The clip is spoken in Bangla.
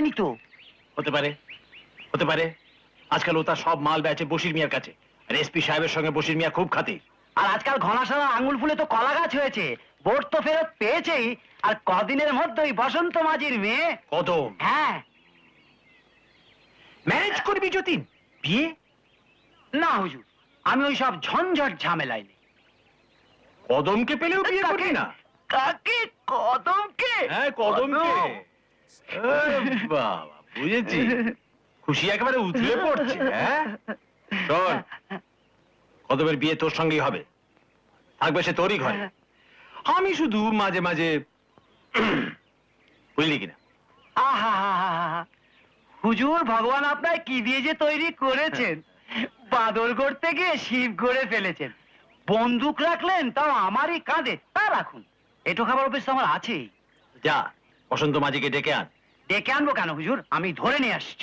যায়নি তো। হতে পারে, হতে পারে। আজকাল ও তার সব মাল বেচে বশির মিয়ার কাছে, আর এসপি সাহেবের সঙ্গে বশির মিয়া খুব খাতির। আর আজকাল ঘনাসারা আঙুল ফুলে তো কলা গাছ হয়েছে, ভোট তো ফেরত পেয়েছেই। আর কদিনের মধ্যেই বসন্ত মাঝির মেয়ে। কদম হ্যাঁ। ম্যারেজ করবি যতীন? বিয়ে? না হুজুর, আমি ওই সব ঝঞ্ঝট ঝামেলাই নেই। কদমকে পেলেও বিয়ে করবি না? কাকে? কদমকে? হ্যাঁ, কদমকে। বাবা, বুঝেছি। খুশি একেবারে উতলে পড়ছে। হ্যাঁ, শোন, কদমের বিয়ে তোর সঙ্গেই হবে, থাকবে সে তোরই ঘরে। আমি শুধু মাঝে মাঝে, বুঝলি কিনা? আহা, হুজুর, ভগবান আপনার কি দিয়ে যে তৈরি করেছেন! বাদর করতে গিয়ে শিব করে ফেলেছেন। বন্দুক রাখলেন তাও আমারই কাঁধে। তা রাখুন, এটো খাবার অভ্যেস তো আমার আছেই। যা, বসন্ত মাঝিকে ডেকে আন। ডেকে আনবো কেন হুজুর? আমি ধরে নিয়ে আসছি।